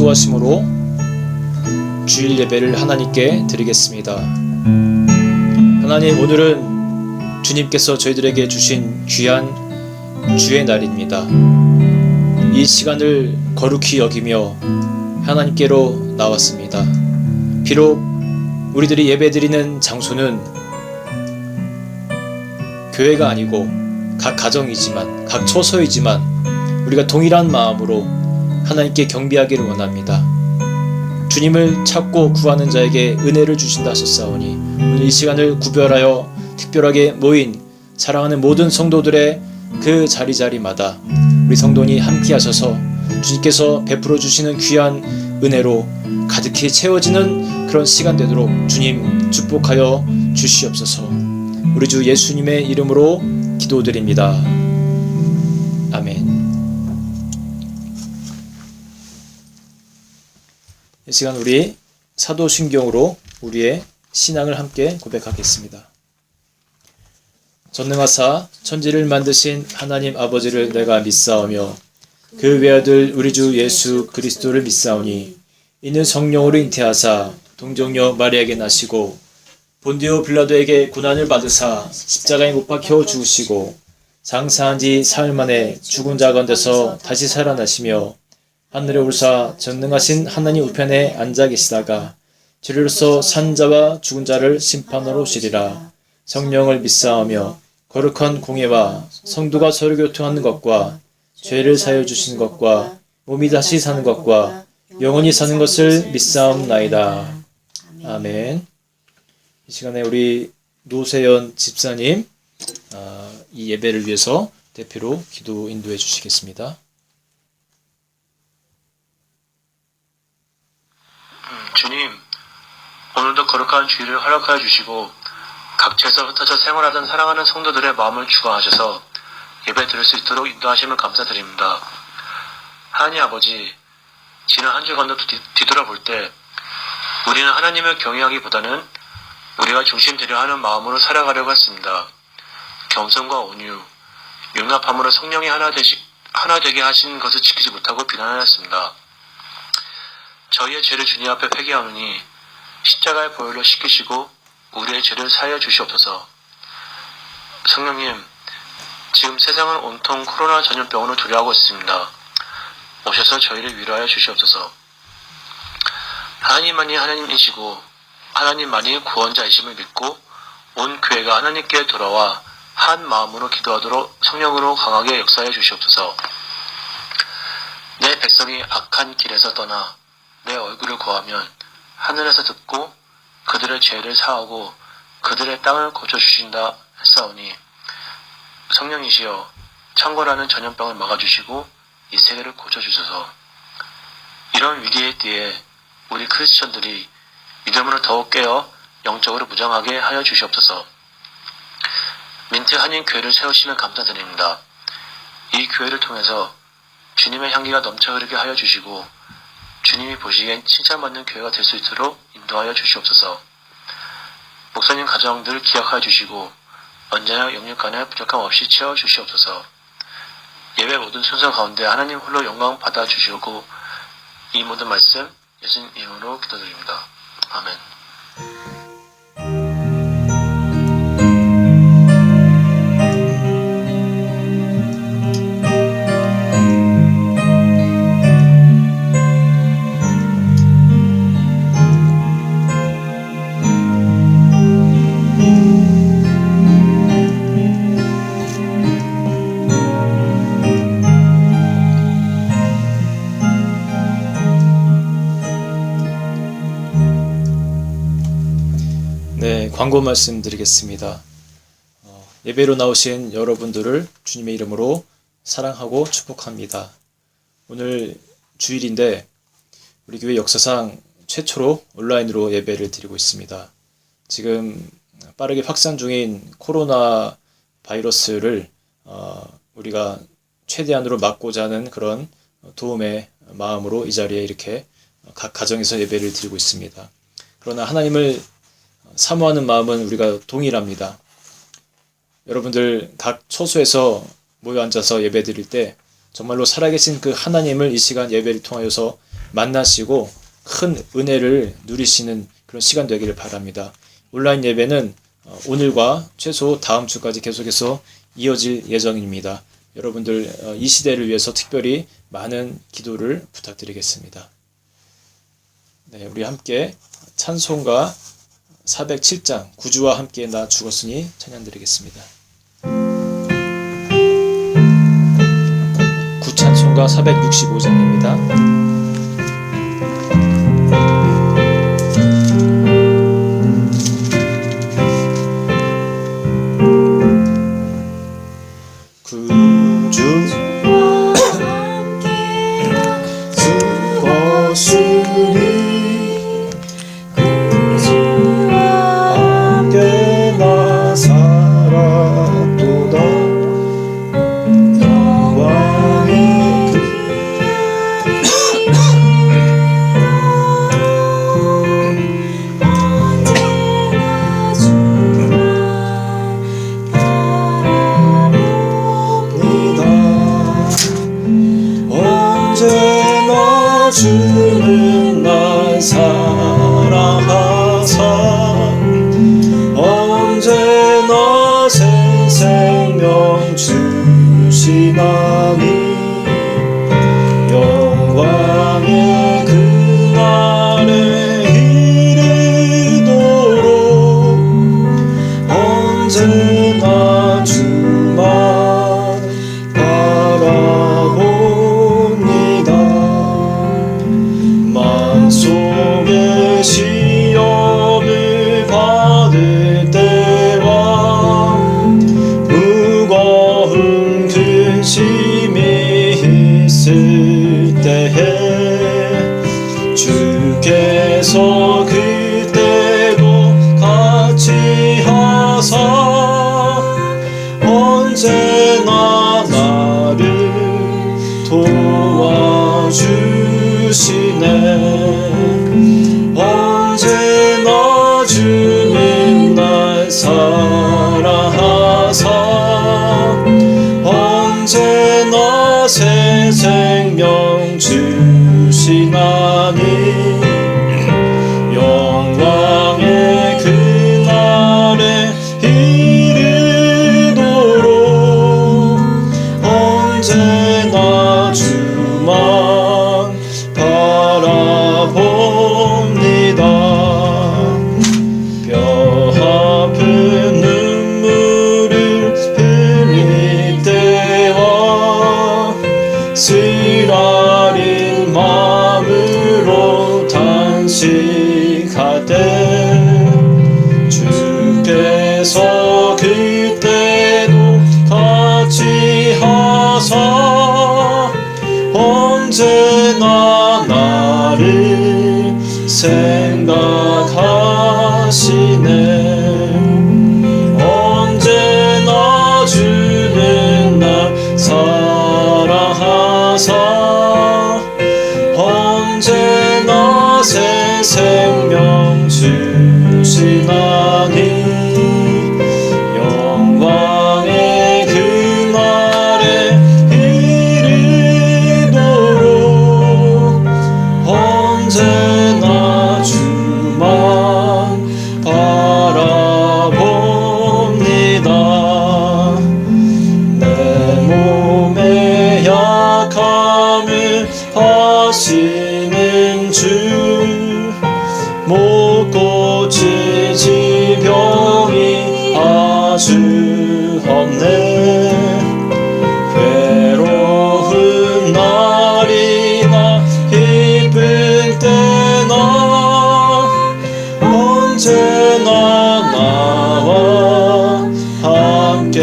기도하심으로 주일 예배를 하나님께 드리겠습니다. 하나님, 오늘은 주님께서 저희들에게 주신 귀한 주의 날입니다. 이 시간을 거룩히 여기며 하나님께로 나왔습니다. 비록 우리들이 예배드리는 장소는 교회가 아니고 각 가정이지만, 각 처소이지만 우리가 동일한 마음으로 하나님께 경배하기를 원합니다. 주님을 찾고 구하는 자에게 은혜를 주신다 하셨사오니, 오늘 이 시간을 구별하여 특별하게 모인 사랑하는 모든 성도들의 그 자리자리마다 우리 성도니 함께 하셔서 주님께서 베풀어 주시는 귀한 은혜로 가득히 채워지는 그런 시간 되도록 주님 축복하여 주시옵소서. 우리 주 예수님의 이름으로 기도드립니다. 아멘. 이 시간 우리 사도신경으로 우리의 신앙을 함께 고백하겠습니다. 전능하사 천지를 만드신 하나님 아버지를 내가 믿사오며 그 외아들 우리 주 예수 그리스도를 믿사오니, 이는 성령으로 잉태하사 동정녀 마리아에게 나시고 본디오 빌라도에게 고난을 받으사 십자가에 못 박혀 죽으시고 장사한 지 사흘 만에 죽은 자 가운데서 다시 살아나시며 하늘에 올사 전능하신 하나님 우편에 앉아 계시다가 죄로서 산 자와 죽은 자를 심판하러 오시리라. 성령을 믿사오며 거룩한 공예와 성도가 서로 교통하는 것과 죄를 사하여 주시는 것과 몸이 다시 사는 것과 영원히 사는 것을 믿사옵나이다. 아멘. 이 시간에 우리 노세연 집사님 이 예배를 위해서 대표로 기도 인도해 주시겠습니다. 주님, 오늘도 거룩한 주일을 허락하여 주시고 각처에서 흩어져 생활하던 사랑하는 성도들의 마음을 주관하셔서 예배 드릴 수 있도록 인도하심을 감사드립니다. 하나님 아버지, 지난 한 주간도 뒤돌아볼 때 우리는 하나님을 경외하기보다는 우리가 중심되려 하는 마음으로 살아가려고 했습니다. 겸손과 온유, 융합함으로 성령이 하나 되게 하신 것을 지키지 못하고 비난하였습니다. 저희의 죄를 주님 앞에 회개하노니 십자가의 보혈로 씻기시고 우리의 죄를 사하여 주시옵소서. 성령님, 지금 세상은 온통 코로나 전염병으로 두려워하고 있습니다. 오셔서 저희를 위로하여 주시옵소서. 하나님만이 하나님이시고 하나님만이 구원자이심을 믿고 온 교회가 하나님께 돌아와 한 마음으로 기도하도록 성령으로 강하게 역사해 주시옵소서. 내 백성이 악한 길에서 떠나 내 얼굴을 구하면 하늘에서 듣고 그들의 죄를 사하고 그들의 땅을 고쳐주신다 했사오니, 성령이시여 창궐하는 전염병을 막아주시고 이 세계를 고쳐주소서. 이런 위기의 때에 우리 크리스천들이 믿음으로 더욱 깨어 영적으로 무장하게 하여 주시옵소서. 민트 한인 교회를 세우시면 감사드립니다. 이 교회를 통해서 주님의 향기가 넘쳐 흐르게 하여 주시고 주님이 보시기엔 칭찬받는 교회가 될 수 있도록 인도하여 주시옵소서. 목사님 가정들 기억하여 주시고 언제나 영육간에 부족함 없이 채워 주시옵소서. 예배 모든 순서 가운데 하나님 홀로 영광 받아 주시고 이 모든 말씀 예수님 이름으로 기도드립니다. 아멘. 네, 광고 말씀드리겠습니다. 예배로 나오신 여러분들을 주님의 이름으로 사랑하고 축복합니다. 오늘 주일인데 우리 교회 역사상 최초로 온라인으로 예배를 드리고 있습니다. 지금 빠르게 확산 중인 코로나 바이러스를 우리가 최대한으로 막고자 하는 그런 도움의 마음으로 이 자리에 이렇게 각 가정에서 예배를 드리고 있습니다. 그러나 하나님을 사모하는 마음은 우리가 동일합니다. 여러분들 각 처소에서 모여 앉아서 예배 드릴 때 정말로 살아계신 그 하나님을 이 시간 예배를 통하여서 만나시고 큰 은혜를 누리시는 그런 시간 되기를 바랍니다. 온라인 예배는 오늘과 최소 다음 주까지 계속해서 이어질 예정입니다. 여러분들 이 시대를 위해서 특별히 많은 기도를 부탁드리겠습니다. 네, 우리 함께 찬송가 407장 구주와 함께 나 죽었으니 찬양드리겠습니다. 구찬송가 465장입니다. 주는 날 사랑하사 언제나 새 생명 주시나니 영광의 그날에 이르도록 언제나 주만 바라봅니다. 속의 시험을 받을 때와 무거운 근심이 있을 때에 주께서 그때도 같이 하사 언제나 나를 도와주시네. 언제나 주는 날 사랑하사 언제나 새 생명 주시나니 영광의 그날에 이르도록 언제나 주만 바라봅니다. 뼈 아픈 눈물을 흘릴 때와 쓰라린 마음으로 단식할 때 주께서 그때도 같이 하사 언제나 나를 생각하시네. 언제나 주는 날 사랑하사 언제나 새 생명 주시나니 영광의 그날에 이르도록 언제나 주만 바라봅니다. 내 몸의 약함을 아시는 주 못 고칠 지병이 아주 없네. 괴로운 날이나 기쁜 때나 언제나 나와 함께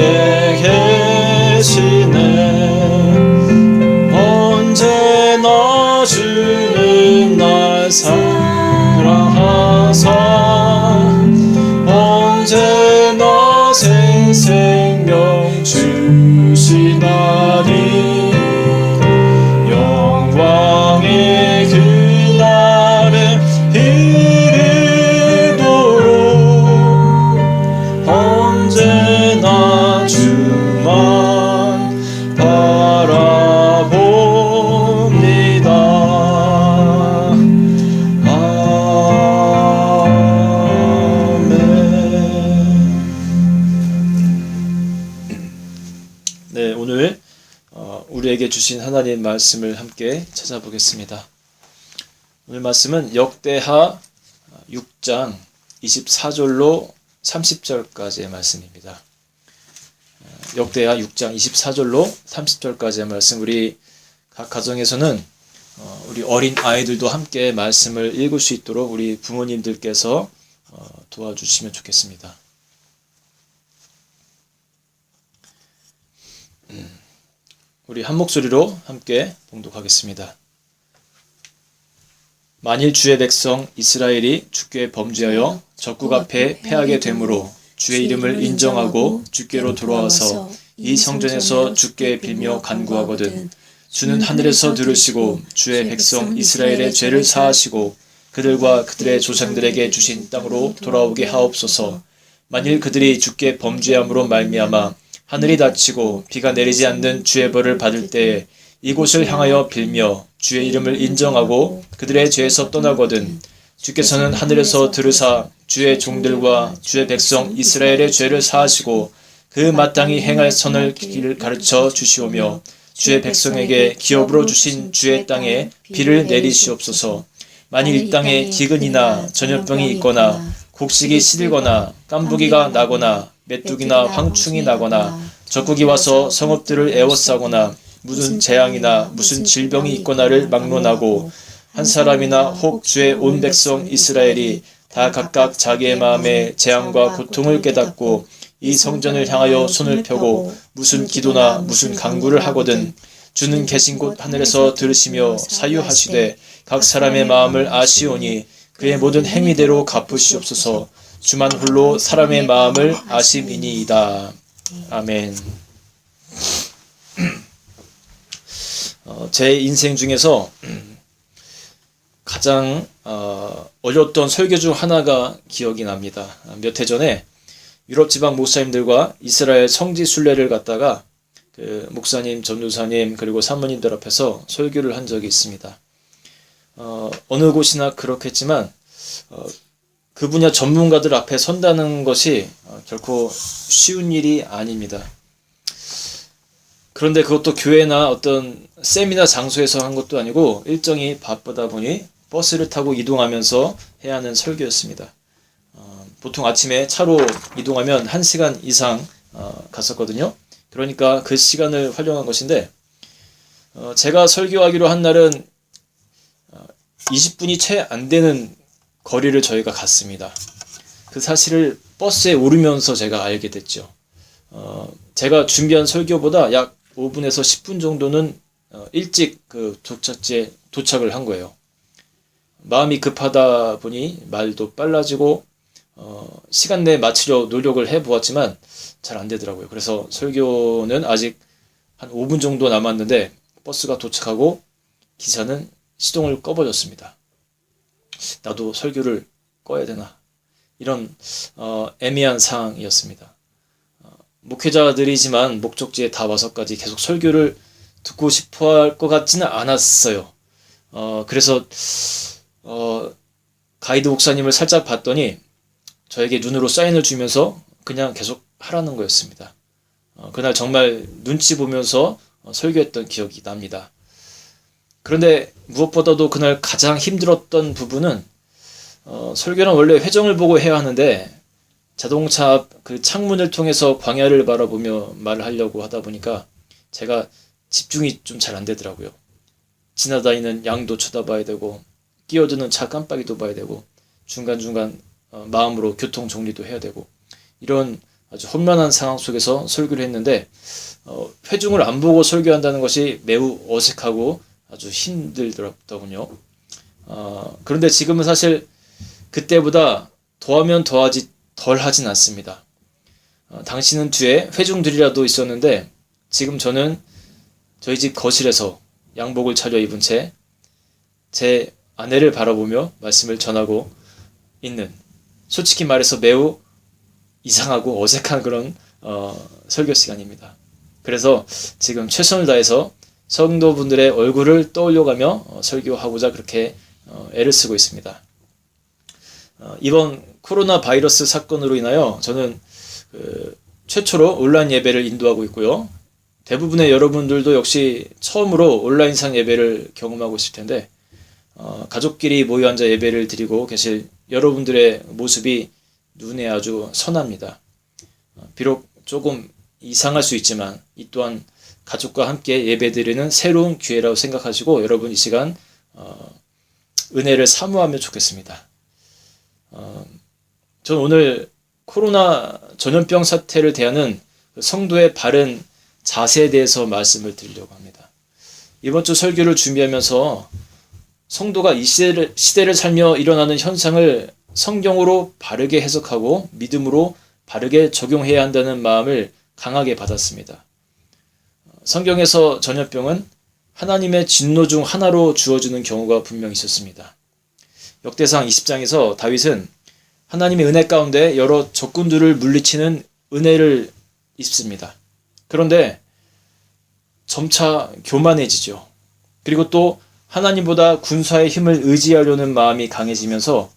계시네. 언제나 주는 날 사랑하사 언제나 새 생명 주시나니 영광의 그날에 이르도록 언제나 주만 바라봅니다. 우리에게 주신 하나님 말씀을 함께 찾아보겠습니다. 오늘 말씀은 역대하 6장 24절로 30절까지의 말씀입니다. 역대하 6장 24절로 30절까지의 말씀, 우리 각 가정에서는 우리 어린 아이들도 함께 말씀을 읽을 수 있도록 우리 부모님들께서 도와주시면 좋겠습니다. 우리 한 목소리로 함께 봉독하겠습니다. 만일 주의 백성 이스라엘이 주께 범죄하여 적국 앞에 패하게 되므로 주의 이름을 인정하고 주께로 돌아와서 이 성전에서 주께 빌며 간구하거든 주는 하늘에서 들으시고 주의 백성 이스라엘의 죄를 사하시고 그들과 그들의 조상들에게 주신 땅으로 돌아오게 하옵소서. 만일 그들이 주께 범죄함으로 말미암아 하늘이 닫히고 비가 내리지 않는 주의 벌을 받을 때에 이곳을 향하여 빌며 주의 이름을 인정하고 그들의 죄에서 떠나거든 주께서는 하늘에서 들으사 주의 종들과 주의 백성 이스라엘의 죄를 사하시고 그 마땅히 행할 선을 길을 가르쳐 주시오며 주의 백성에게 기업으로 주신 주의 땅에 비를 내리시옵소서. 만일 이 땅에 기근이나 전염병이 있거나 곡식이 시들거나 깐부기가 나거나 메뚜기나 황충이 나거나 적국이 와서 성읍들을 에워싸거나 무슨 재앙이나 무슨 질병이 있거나를 막론하고 한 사람이나 혹 주의 온 백성 이스라엘이 다 각각 자기의 마음에 재앙과 고통을 깨닫고 이 성전을 향하여 손을 펴고 무슨 기도나 무슨 간구를 하거든 주는 계신 곳 하늘에서 들으시며 사유하시되 각 사람의 마음을 아시오니 그의 모든 행위대로 갚으시옵소서. 주만 홀로 사람의 마음을 아심이니이다. 아멘. 제 인생 중에서 가장 어려웠던 설교 중 하나가 기억이 납니다. 몇 해 전에 유럽 지방 목사님들과 이스라엘 성지 순례를 갔다가 그 목사님, 전도사님 그리고 사모님들 앞에서 설교를 한 적이 있습니다. 어느 곳이나 그렇겠지만 그 분야 전문가들 앞에 선다는 것이 결코 쉬운 일이 아닙니다. 그런데 그것도 교회나 어떤 세미나 장소에서 한 것도 아니고 일정이 바쁘다 보니 버스를 타고 이동하면서 해야 하는 설교였습니다. 보통 아침에 차로 이동하면 1시간 이상 갔었거든요. 그러니까 그 시간을 활용한 것인데 제가 설교하기로 한 날은 20분이 채 안 되는 거리를 저희가 갔습니다. 그 사실을 버스에 오르면서 제가 알게 됐죠. 제가 준비한 설교보다 약 5분에서 10분 정도는 일찍 그 도착지에 도착을 한 거예요. 마음이 급하다 보니 말도 빨라지고 시간 내에 마치려 노력을 해보았지만 잘 안 되더라고요. 그래서 설교는 아직 한 5분 정도 남았는데 버스가 도착하고 기사는 시동을 꺼버렸습니다. 나도 설교를 꺼야 되나? 이런 애매한 상황이었습니다. 목회자들이지만 목적지에 다 와서까지 계속 설교를 듣고 싶어 할 것 같지는 않았어요. 그래서 가이드 목사님을 살짝 봤더니 저에게 눈으로 사인을 주면서 그냥 계속 하라는 거였습니다. 그날 정말 눈치 보면서 설교했던 기억이 납니다. 그런데 무엇보다도 그날 가장 힘들었던 부분은 설교는 원래 회전을 보고 해야 하는데 자동차 앞 그 창문을 통해서 광야를 바라보며 말을 하려고 하다 보니까 제가 집중이 좀 잘 안 되더라고요. 지나다니는 양도 쳐다봐야 되고 끼어드는 차 깜빡이도 봐야 되고 중간중간 마음으로 교통 정리도 해야 되고 이런 아주 혼란한 상황 속에서 설교를 했는데 회중을 안 보고 설교한다는 것이 매우 어색하고 아주 힘들더군요. 그런데 지금은 사실 그때보다 더하면 더하지 덜 하진 않습니다. 당신은 뒤에 회중들이라도 있었는데 지금 저는 저희 집 거실에서 양복을 차려입은 채 제 아내를 바라보며 말씀을 전하고 있는, 솔직히 말해서 매우 이상하고 어색한 그런 설교 시간입니다. 그래서 지금 최선을 다해서 성도분들의 얼굴을 떠올려가며 설교하고자 그렇게 애를 쓰고 있습니다. 이번 코로나 바이러스 사건으로 인하여 저는 최초로 온라인 예배를 인도하고 있고요. 대부분의 여러분들도 역시 처음으로 온라인상 예배를 경험하고 있을 텐데 가족끼리 모여 앉아 예배를 드리고 계실 여러분들의 모습이 눈에 아주 선합니다. 비록 조금 이상할 수 있지만 이 또한 가족과 함께 예배드리는 새로운 기회라고 생각하시고 여러분 이 시간 은혜를 사모하면 좋겠습니다. 저는 오늘 코로나 전염병 사태를 대하는 성도의 바른 자세에 대해서 말씀을 드리려고 합니다. 이번 주 설교를 준비하면서 성도가 이 시대를 살며 일어나는 현상을 성경으로 바르게 해석하고 믿음으로 바르게 적용해야 한다는 마음을 강하게 받았습니다. 성경에서 전염병은 하나님의 진노 중 하나로 주어지는 경우가 분명히 있었습니다. 역대상 20장에서 다윗은 하나님의 은혜 가운데 여러 적군들을 물리치는 은혜를 입습니다. 그런데 점차 교만해지죠. 그리고 또 하나님보다 군사의 힘을 의지하려는 마음이 강해지면서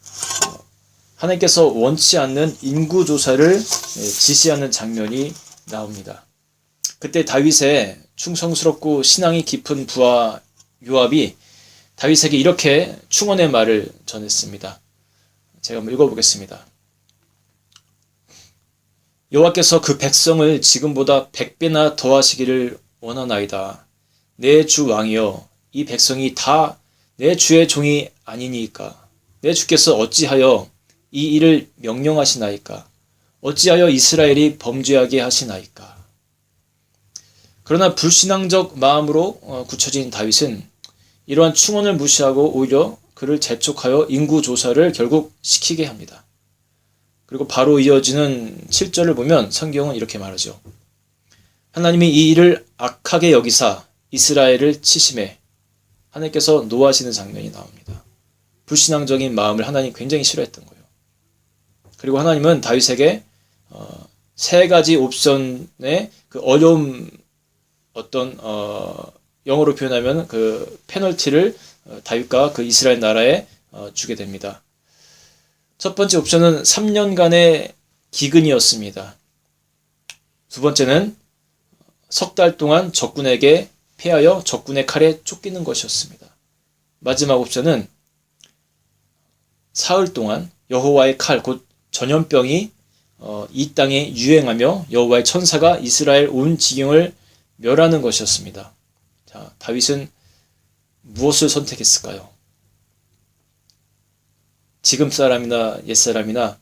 하나님께서 원치 않는 인구조사를 지시하는 장면이 나옵니다. 그때 다윗의 충성스럽고 신앙이 깊은 부하 요압이 다윗에게 이렇게 충언의 말을 전했습니다. 제가 한번 읽어보겠습니다. 여호와께서 그 백성을 지금보다 100배나 더하시기를 원하나이다. 내 주 왕이여, 이 백성이 다 내 주의 종이 아니니까. 내 주께서 어찌하여 이 일을 명령하시나이까? 어찌하여 이스라엘이 범죄하게 하시나이까? 그러나 불신앙적 마음으로 굳혀진 다윗은 이러한 충언을 무시하고 오히려 그를 재촉하여 인구조사를 결국 시키게 합니다. 그리고 바로 이어지는 7절을 보면 성경은 이렇게 말하죠. 하나님이 이 일을 악하게 여기사 이스라엘을 치심해 하나님께서 노하시는 장면이 나옵니다. 불신앙적인 마음을 하나님 굉장히 싫어했던 거예요. 그리고 하나님은 다윗에게 세 가지 옵션의 그 어려움 영어로 표현하면 그 페널티를 다윗과 그 이스라엘 나라에 주게 됩니다. 첫 번째 옵션은 3년간의 기근이었습니다. 두 번째는 석 달 동안 적군에게 패하여 적군의 칼에 쫓기는 것이었습니다. 마지막 옵션은 사흘 동안 여호와의 칼, 곧 전염병이 이 땅에 유행하며 여호와의 천사가 이스라엘 온 지경을 멸하는 것이었습니다. 자, 다윗은 무엇을 선택했을까요? 지금 사람이나 옛 사람이나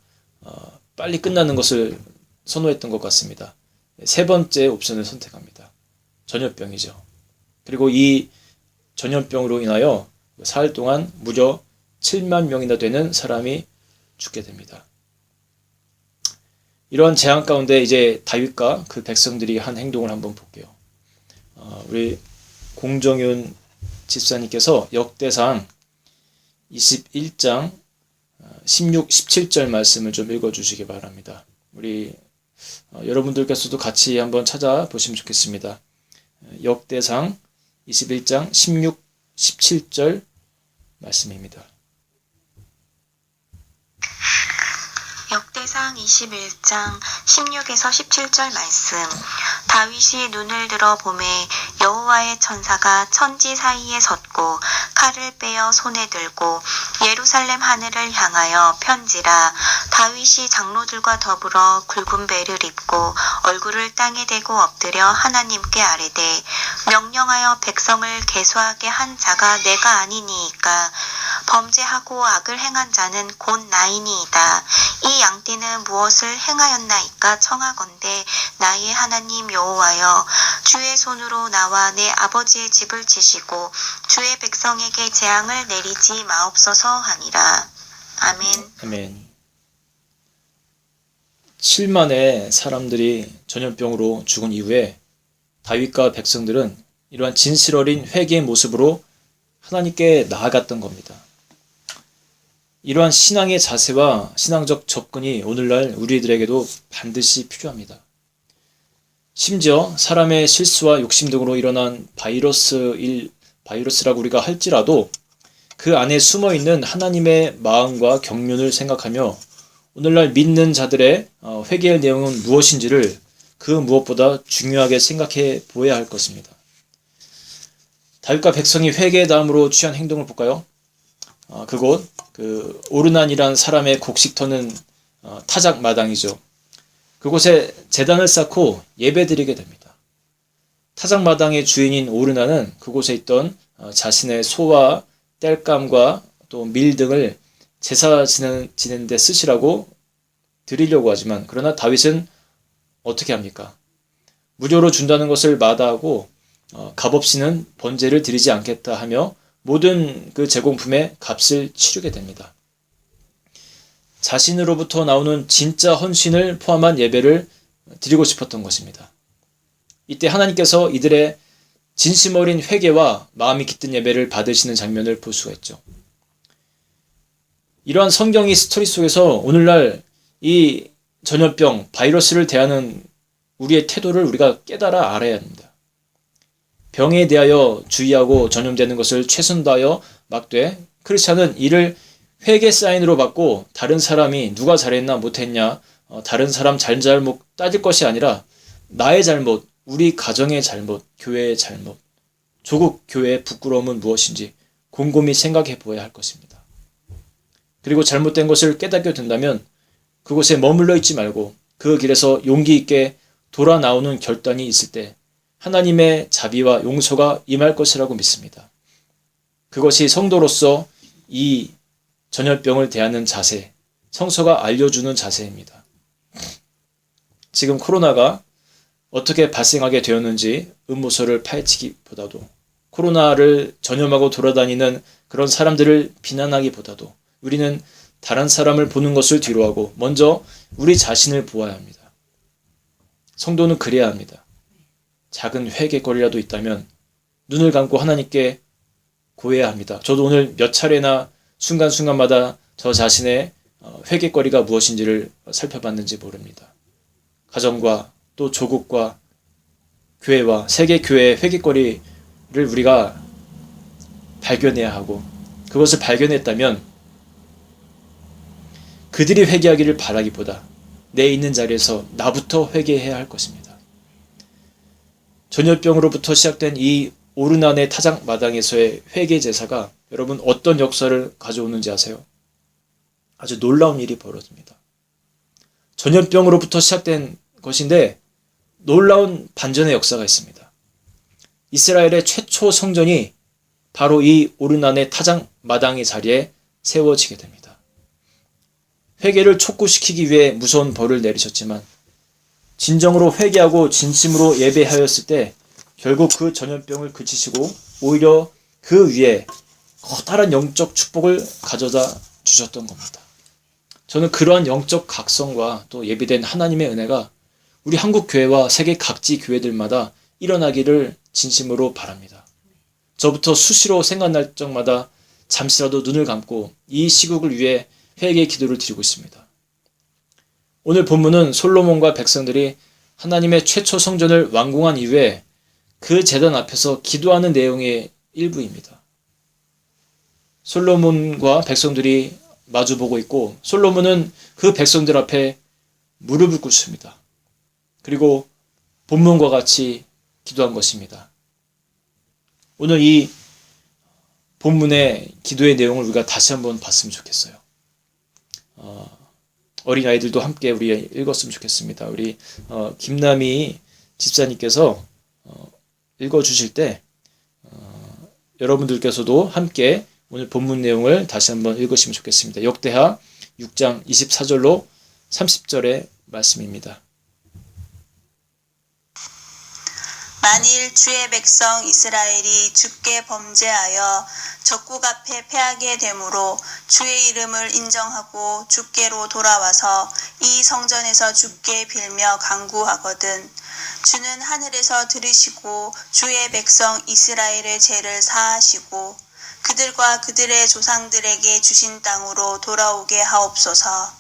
빨리 끝나는 것을 선호했던 것 같습니다. 세 번째 옵션을 선택합니다. 전염병이죠. 그리고 이 전염병으로 인하여 사흘 동안 무려 7만 명이나 되는 사람이 죽게 됩니다. 이러한 재앙 가운데 이제 다윗과 그 백성들이 한 행동을 한번 볼게요. 우리 공정윤 집사님께서 역대상 21장 16, 17절 말씀을 좀 읽어주시기 바랍니다. 우리 여러분들께서도 같이 한번 찾아보시면 좋겠습니다. 역대상 21장 16, 17절 말씀입니다. 역대상 21장 16에서 17절 말씀. 다윗이 눈을 들어 보매 여호와의 천사가 천지 사이에 섰고 칼을 빼어 손에 들고 예루살렘 하늘을 향하여 편지라. 다윗이 장로들과 더불어 굵은 베를 입고 얼굴을 땅에 대고 엎드려 하나님께 아뢰되 명령하여 백성을 계수하게 한 자가 내가 아니니이까. 범죄하고 악을 행한 자는 곧 나이니이다. 이 양떼는 무엇을 행하였나이까 청하건대 나의 하나님 여호와여, 주의 손으로 나와 내 아버지의 집을 치시고 주의 백성에게 재앙을 내리지 마옵소서 하니라. 아멘. 아멘. 7만의 사람들이 전염병으로 죽은 이후에 다윗과 백성들은 이러한 진실 어린 회개의 모습으로 하나님께 나아갔던 겁니다. 이러한 신앙의 자세와 신앙적 접근이 오늘날 우리들에게도 반드시 필요합니다. 심지어 사람의 실수와 욕심 등으로 일어난 바이러스라고 우리가 할지라도 그 안에 숨어있는 하나님의 마음과 경륜을 생각하며 오늘날 믿는 자들의 회개의 내용은 무엇인지를 그 무엇보다 중요하게 생각해 보아야 할 것입니다. 다윗과 백성이 회개의 다음으로 취한 행동을 볼까요? 그곳 오르난이란 사람의 곡식 터는 타작 마당이죠. 그곳에 제단을 쌓고 예배드리게 됩니다. 타작 마당의 주인인 오르난은 그곳에 있던 자신의 소와 땔감과 또 밀 등을 제사 지내는 데 쓰시라고 드리려고 하지만, 그러나 다윗은 어떻게 합니까? 무료로 준다는 것을 마다하고 값없이는 번제를 드리지 않겠다 하며 모든 그 제공품의 값을 치르게 됩니다. 자신으로부터 나오는 진짜 헌신을 포함한 예배를 드리고 싶었던 것입니다. 이때 하나님께서 이들의 진심 어린 회개와 마음이 깃든 예배를 받으시는 장면을 볼 수가 있죠. 이러한 성경의 스토리 속에서 오늘날 이 전염병, 바이러스를 대하는 우리의 태도를 우리가 깨달아 알아야 합니다. 병에 대하여 주의하고 전염되는 것을 최선 다하여 막되, 크리스찬은 이를 회개 사인으로 받고 다른 사람이 누가 잘했나 못했냐, 다른 사람 잘못 따질 것이 아니라 나의 잘못, 우리 가정의 잘못, 교회의 잘못, 조국 교회의 부끄러움은 무엇인지 곰곰이 생각해 보아야 할 것입니다. 그리고 잘못된 것을 깨닫게 된다면 그곳에 머물러 있지 말고 그 길에서 용기 있게 돌아 나오는 결단이 있을 때 하나님의 자비와 용서가 임할 것이라고 믿습니다. 그것이 성도로서 이 전염병을 대하는 자세, 성서가 알려주는 자세입니다. 지금 코로나가 어떻게 발생하게 되었는지 음모설을 파헤치기보다도, 코로나를 전염하고 돌아다니는 그런 사람들을 비난하기보다도 우리는 다른 사람을 보는 것을 뒤로하고 먼저 우리 자신을 보아야 합니다. 성도는 그래야 합니다. 작은 회개거리라도 있다면 눈을 감고 하나님께 고해야 합니다. 저도 오늘 몇 차례나 순간순간마다 저 자신의 회개거리가 무엇인지를 살펴봤는지 모릅니다. 가정과 또 조국과 교회와 세계 교회의 회개거리를 우리가 발견해야 하고, 그것을 발견했다면 그들이 회개하기를 바라기보다 내 있는 자리에서 나부터 회개해야 할 것입니다. 전염병으로부터 시작된 이 오르난의 타작 마당에서의 회개 제사가 여러분 어떤 역사를 가져오는지 아세요? 아주 놀라운 일이 벌어집니다. 전염병으로부터 시작된 것인데 놀라운 반전의 역사가 있습니다. 이스라엘의 최초 성전이 바로 이 오르난의 타작 마당의 자리에 세워지게 됩니다. 회개를 촉구시키기 위해 무서운 벌을 내리셨지만 진정으로 회개하고 진심으로 예배하였을 때 결국 그 전염병을 그치시고 오히려 그 위에 커다란 영적 축복을 가져다 주셨던 겁니다. 저는 그러한 영적 각성과 또 예비된 하나님의 은혜가 우리 한국 교회와 세계 각지 교회들마다 일어나기를 진심으로 바랍니다. 저부터 수시로 생각날 적마다 잠시라도 눈을 감고 이 시국을 위해 회개의 기도를 드리고 있습니다. 오늘 본문은 솔로몬과 백성들이 하나님의 최초 성전을 완공한 이후에 그 제단 앞에서 기도하는 내용의 일부입니다. 솔로몬과 백성들이 마주보고 있고 솔로몬은 그 백성들 앞에 무릎을 꿇습니다. 그리고 본문과 같이 기도한 것입니다. 오늘 이 본문의 기도의 내용을 우리가 다시 한번 봤으면 좋겠어요. 어린아이들도 함께 우리 읽었으면 좋겠습니다. 우리 김남희 집사님께서 읽어주실 때 여러분들께서도 함께 오늘 본문 내용을 다시 한번 읽으시면 좋겠습니다. 역대하 6장 24절로 30절의 말씀입니다. 만일 주의 백성 이스라엘이 주께 범죄하여 적국 앞에 패하게 되므로 주의 이름을 인정하고 주께로 돌아와서 이 성전에서 주께 빌며 간구하거든 주는 하늘에서 들으시고 주의 백성 이스라엘의 죄를 사하시고 그들과 그들의 조상들에게 주신 땅으로 돌아오게 하옵소서.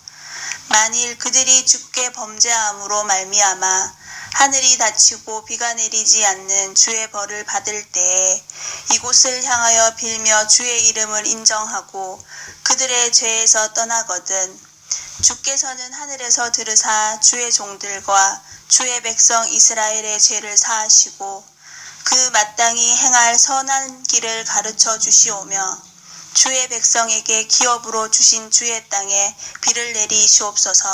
만일 그들이 주께 범죄함으로 말미암아 하늘이 닫히고 비가 내리지 않는 주의 벌을 받을 때에 이곳을 향하여 빌며 주의 이름을 인정하고 그들의 죄에서 떠나거든 주께서는 하늘에서 들으사 주의 종들과 주의 백성 이스라엘의 죄를 사하시고 그 마땅히 행할 선한 길을 가르쳐 주시오며 주의 백성에게 기업으로 주신 주의 땅에 비를 내리시옵소서.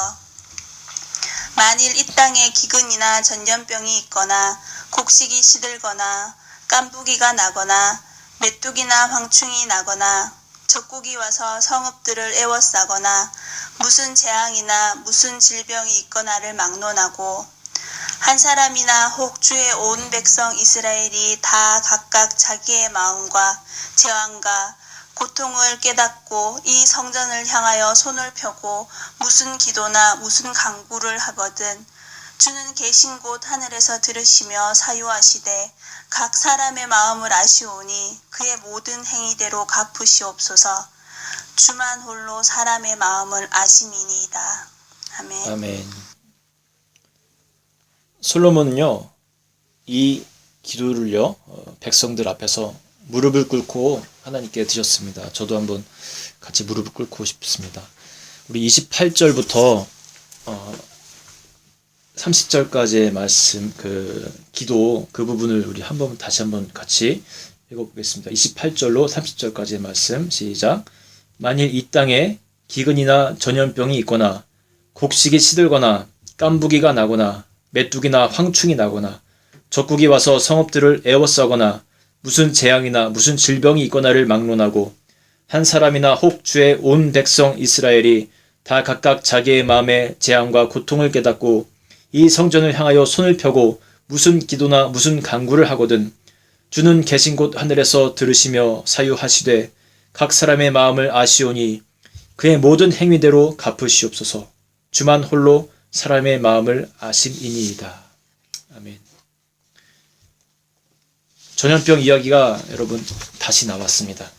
만일 이 땅에 기근이나 전염병이 있거나 곡식이 시들거나 깐부기가 나거나 메뚜기나 황충이 나거나 적국이 와서 성읍들을 에워싸거나 무슨 재앙이나 무슨 질병이 있거나를 막론하고 한 사람이나 혹 주의 온 백성 이스라엘이 다 각각 자기의 마음과 재앙과 고통을 깨닫고 이 성전을 향하여 손을 펴고 무슨 기도나 무슨 간구를 하거든 주는 계신 곳 하늘에서 들으시며 사유하시되 각 사람의 마음을 아시오니 그의 모든 행위대로 갚으시옵소서. 주만 홀로 사람의 마음을 아심이니이다. 아멘. 아멘. 솔로몬은요, 이 기도를요, 백성들 앞에서 무릎을 꿇고 하나님께 드렸습니다. 저도 한번 같이 무릎을 꿇고 싶습니다. 우리 28절부터 30절까지의 말씀, 기도, 그 부분을 우리 다시 한번 같이 읽어보겠습니다. 28절로 30절까지의 말씀, 시작. 만일 이 땅에 기근이나 전염병이 있거나, 곡식이 시들거나, 깐부기가 나거나, 메뚜기나 황충이 나거나, 적국이 와서 성읍들을 에워싸거나, 무슨 재앙이나 무슨 질병이 있거나를 막론하고, 한 사람이나 혹 주의 온 백성 이스라엘이 다 각각 자기의 마음의 재앙과 고통을 깨닫고, 이 성전을 향하여 손을 펴고 무슨 기도나 무슨 간구를 하거든 주는 계신 곳 하늘에서 들으시며 사유하시되 각 사람의 마음을 아시오니 그의 모든 행위대로 갚으시옵소서. 주만 홀로 사람의 마음을 아심이니이다. 아멘. 전염병 이야기가 여러분 다시 나왔습니다.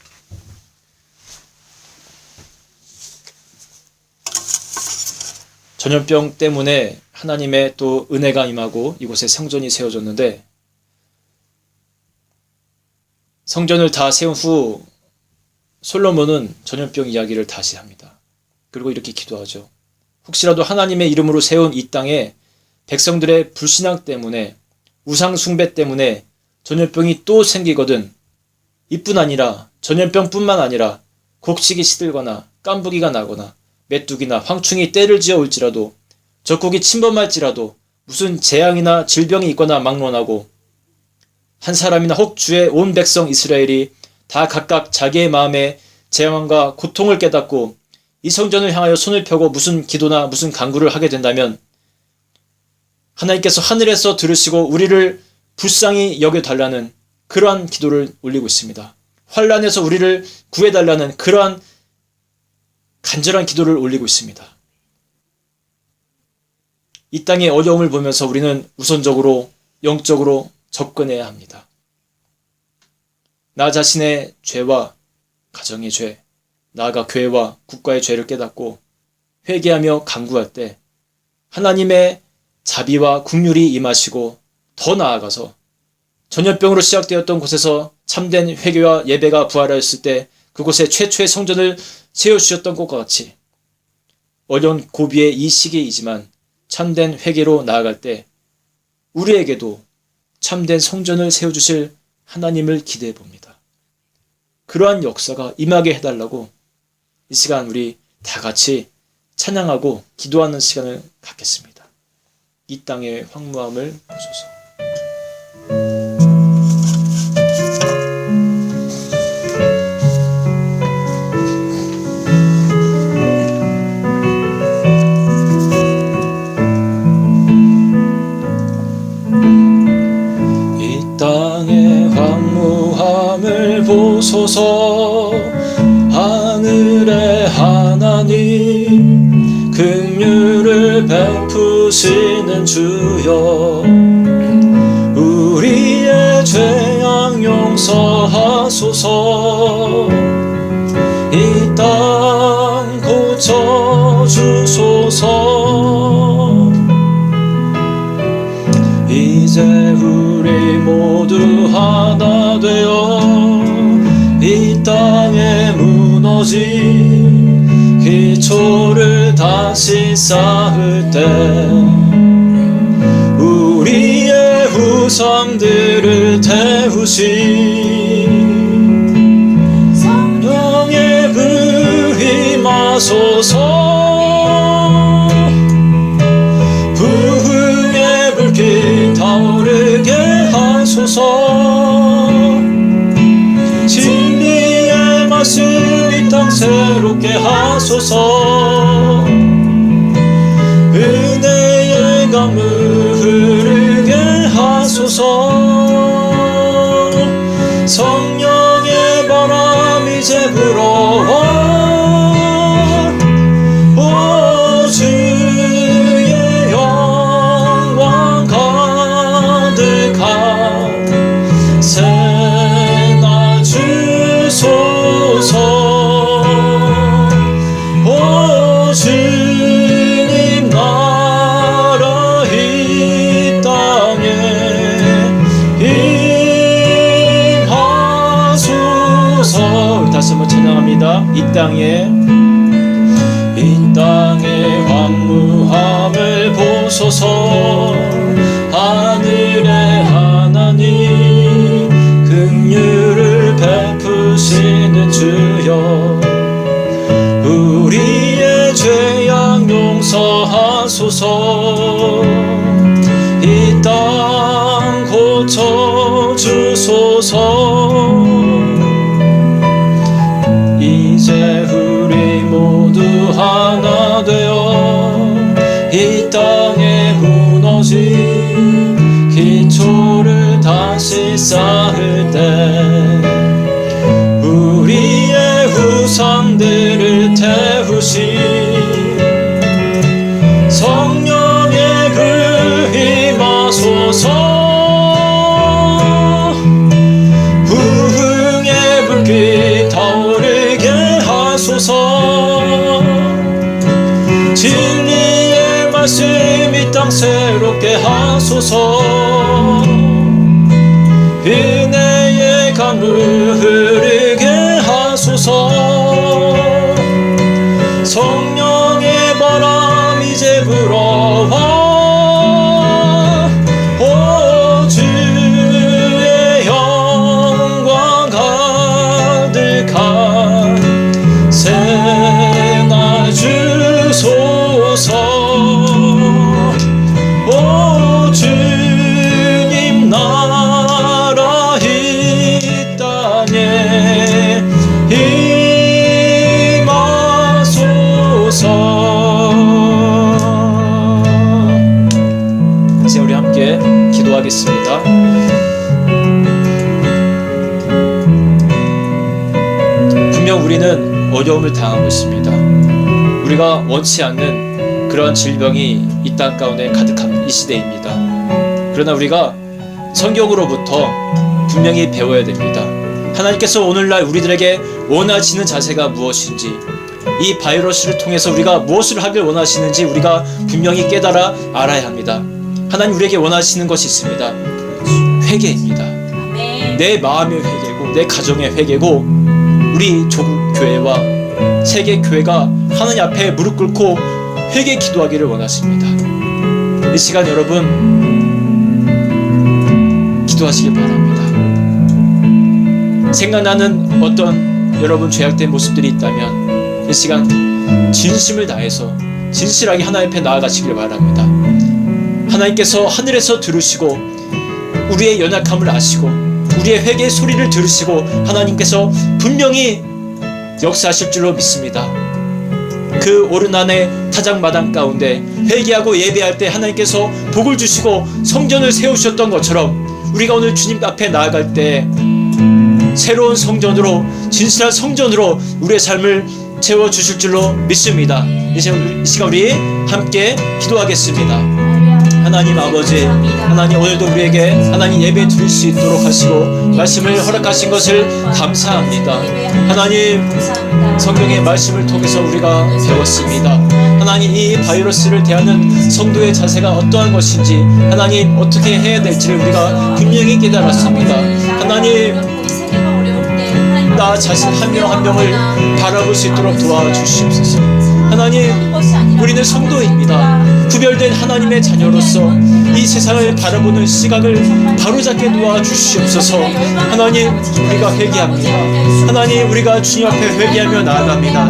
전염병 때문에 하나님의 또 은혜가 임하고 이곳에 성전이 세워졌는데, 성전을 다 세운 후 솔로몬은 전염병 이야기를 다시 합니다. 그리고 이렇게 기도하죠. 혹시라도 하나님의 이름으로 세운 이 땅에 백성들의 불신앙 때문에, 우상 숭배 때문에 전염병이 또 생기거든 이뿐 아니라, 전염병뿐만 아니라 곡식이 시들거나 깐부기가 나거나 메뚜기나 황충이 때를 지어 올지라도, 적국이 침범할지라도, 무슨 재앙이나 질병이 있거나 막론하고, 한 사람이나 혹 주의 온 백성 이스라엘이 다 각각 자기의 마음에 재앙과 고통을 깨닫고 이 성전을 향하여 손을 펴고 무슨 기도나 무슨 간구를 하게 된다면 하나님께서 하늘에서 들으시고 우리를 불쌍히 여겨달라는 그러한 기도를 올리고 있습니다. 환난에서 우리를 구해달라는 그러한 간절한 기도를 올리고 있습니다. 이 땅의 어려움을 보면서 우리는 우선적으로 영적으로 접근해야 합니다. 나 자신의 죄와 가정의 죄, 나아가 교회와 국가의 죄를 깨닫고 회개하며 간구할 때 하나님의 자비와 긍휼이 임하시고, 더 나아가서 전염병으로 시작되었던 곳에서 참된 회개와 예배가 부활하였을 때 그곳에 최초의 성전을 세워주셨던 것과 같이 어려운 고비의 이 시기이지만 참된 회개로 나아갈 때 우리에게도 참된 성전을 세워주실 하나님을 기대해 봅니다. 그러한 역사가 임하게 해달라고 이 시간 우리 다 같이 찬양하고 기도하는 시간을 갖겠습니다. 이 땅의 황무함을 보소서. 보소서. 하늘의 하나님, 긍휼을 베푸시는 주여, 우리의 죄악 용서하소서. 이 땅 고쳐주소서. 이제 우리 모두 하나 되어 이 땅에 무너진 기초를 다시 쌓을 때 우리의 후손들을 태우신 성령의 불 임하소서. 부흥의 불길 타오르게 하소서. 진리의 말씀 이 땅 새롭게 하소서. 은혜의 강물 흐르게 하소서. 성령의 바람 이제 불어와 오 주의 영광 가득한 새날 주소서. 오 주님 나라 이 땅에 임하소서. 다시 한번 찬양합니다. 이 땅에 황무함을 보소서. 하늘의 하나님 긍휼을 베푸시는 주여 우리의 죄악 용서하소서. 이 땅 고쳐주소서. 이제 우리 모두 하나 되어 이 땅에 무너진 기초를 다시 쌓을 때 우리의 후손들을 태우신 성령의 불 임하소서. 부흥의 불길 타오르게 하소서. 진리의 말씀 이 땅 새롭게 하소서. 은혜의 강물 흐르게 하소서. 성령의 바람 이제 불어와 오 주의 영광 가득한 새날 주소서. 오 주님 나라 이 땅에 임하소서. 이제 우리 함께 기도하겠습니다. 분명 우리는 어려움을 당하고 있습니다. 우리가 원치 않는 그런 질병이 이 땅 가운데 가득한 이 시대입니다. 그러나 우리가 성경으로부터 분명히 배워야 됩니다. 하나님께서 오늘날 우리들에게 원하시는 자세가 무엇인지, 이 바이러스를 통해서 우리가 무엇을 하길 원하시는지 우리가 분명히 깨달아 알아야 합니다. 하나님 우리에게 원하시는 것이 있습니다. 회개입니다. 내 마음의 회개고 내 가정의 회개고 우리 조국 교회와 세계 교회가 하나님 앞에 무릎 꿇고 회개 기도하기를 원하십니다. 이 시간 여러분 기도하시길 바랍니다. 생각나는 어떤 여러분 죄악된 모습들이 있다면 이 시간 진심을 다해서 진실하게 하나님 앞에 나아가시길 바랍니다. 하나님께서 하늘에서 들으시고 우리의 연약함을 아시고 우리의 회개의 소리를 들으시고 하나님께서 분명히 역사하실 줄로 믿습니다. 그 오르난의 타작마당 가운데 회개하고 예배할 때 하나님께서 복을 주시고 성전을 세우셨던 것처럼 우리가 오늘 주님 앞에 나아갈 때 새로운 성전으로, 진실한 성전으로 우리의 삶을 채워주실 줄로 믿습니다. 이제 이 시간 우리 함께 기도하겠습니다. 하나님 아버지, 하나님 오늘도 우리에게 하나님 예배 드릴 수 있도록 하시고 말씀을 허락하신 것을 감사합니다. 하나님 성경의 말씀을 통해서 우리가 배웠습니다. 하나님 이 바이러스를 대하는 성도의 자세가 어떠한 것인지 하나님 어떻게 해야 될지를 우리가 분명히 깨달았습니다. 하나님 나 자신 한 명 한 명을 바라볼 수 있도록 도와주시옵소서. 하나님, 우리는 성도입니다. 구별된 하나님의 자녀로서 이 세상을 바라보는 시각을 바로잡게 도와주시옵소서. 하나님, 우리가 회개합니다. 하나님, 우리가 주님 앞에 회개하며 나아갑니다.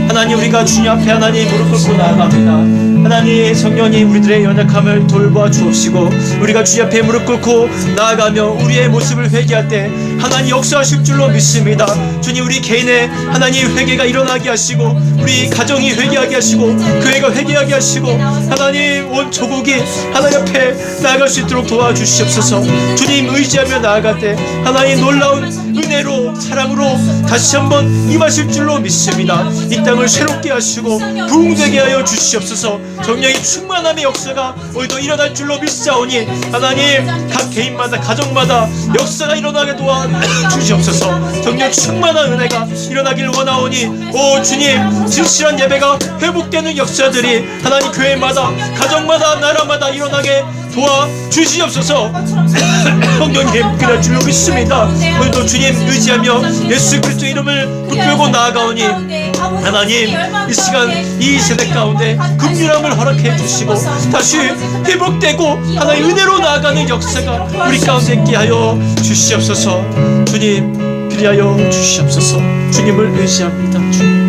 하나님, 우리가 주님 앞에 하나님 무릎 꿇고 나아갑니다. 하나님, 성령님 우리들의 연약함을 돌봐 주옵시고 우리가 주님 앞에 무릎 꿇고 나아가며 우리의 모습을 회개할 때 하나님 역사하실 줄로 믿습니다. 주님, 우리 개인의 하나님 회개가 일어나게 하시고 우리 가정이 회개하게 하시고 교회가 회개하게 하시고 하나님 온 조국이 하나님 앞에 나아갈 수 있도록 도와주시옵소서. 주님 의지하며 나아갈 때 하나님 놀라운 은혜로 사랑으로 다시 한번 임하실 줄로 믿습니다. 이 땅을 새롭게 하시고 부흥되게 하여 주시옵소서. 성령의 충만함의 역사가 오늘도 일어날 줄로 믿사오니 하나님 각 개인마다 가정마다 역사가 일어나게 도와주시옵소서. 성령 충만한 은혜가 일어나길 원하오니 오 주님, 진실한 예배가 회복되는 역사들이 하나님 교회마다 가정마다 나라마다 일어나게 도와주시옵소서. 성령님 그럴 줄로 믿습니다. 오늘도 주님 의지하며 예수 그리스도 이름을 붙들고 나아가오니 하나님 이 시간 이 세대 가운데 긍휼함을 허락해 주시고 다시 회복되고 하나님 은혜로 나아가는 역사가 우리 가운데 있게 하여 주시옵소서. 주님 그리하여 주시옵소서. 주님을 의지합니다. 주님.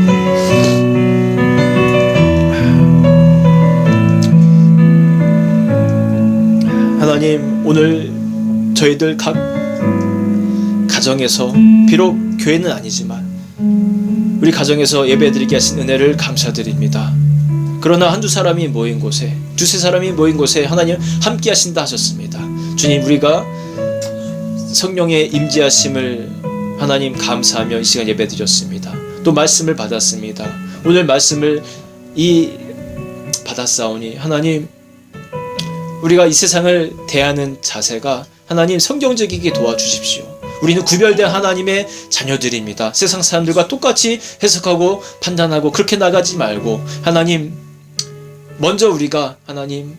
하나님, 오늘 저희들 각 가정에서 비록 교회는 아니지만 우리 가정에서 예배드리게 하신 은혜를 감사드립니다. 그러나 한두 사람이 모인 곳에, 두세 사람이 모인 곳에 하나님 함께 하신다 하셨습니다. 주님, 우리가 성령의 임재하심을 하나님 감사하며 이 시간 예배드렸습니다. 또 말씀을 받았습니다. 오늘 말씀을 받았사오니 하나님, 우리가 이 세상을 대하는 자세가 하나님 성경적이게 도와주십시오. 우리는 구별된 하나님의 자녀들입니다. 세상 사람들과 똑같이 해석하고 판단하고 그렇게 나가지 말고 하나님, 먼저 우리가 하나님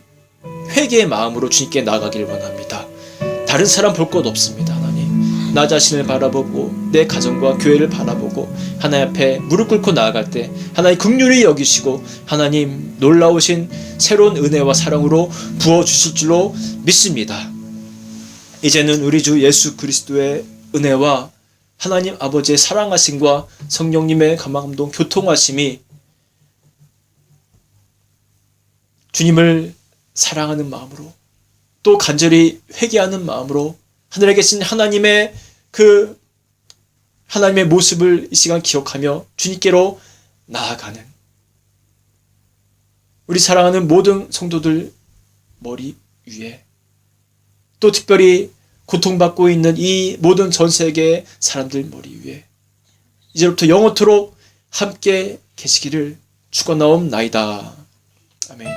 회개의 마음으로 주님께 나아가길 원합니다. 다른 사람 볼 것 없습니다. 하나님, 나 자신을 바라보고 내 가정과 교회를 바라보고 하나님 앞에 무릎 꿇고 나아갈 때 하나님 긍휼히 여기시고 하나님 놀라우신 새로운 은혜와 사랑으로 부어주실 줄로 믿습니다. 이제는 우리 주 예수 그리스도의 은혜와 하나님 아버지의 사랑하심과 성령님의 감동 교통하심이 주님을 사랑하는 마음으로 또 간절히 회개하는 마음으로 하늘에 계신 하나님의 하나님의 모습을 이 시간 기억하며 주님께로 나아가는 우리 사랑하는 모든 성도들 머리 위에 또 특별히 고통받고 있는 이 모든 전 세계의 사람들 머리 위에 이제부터 영원토록 함께 계시기를 축원하옵나이다. 아멘.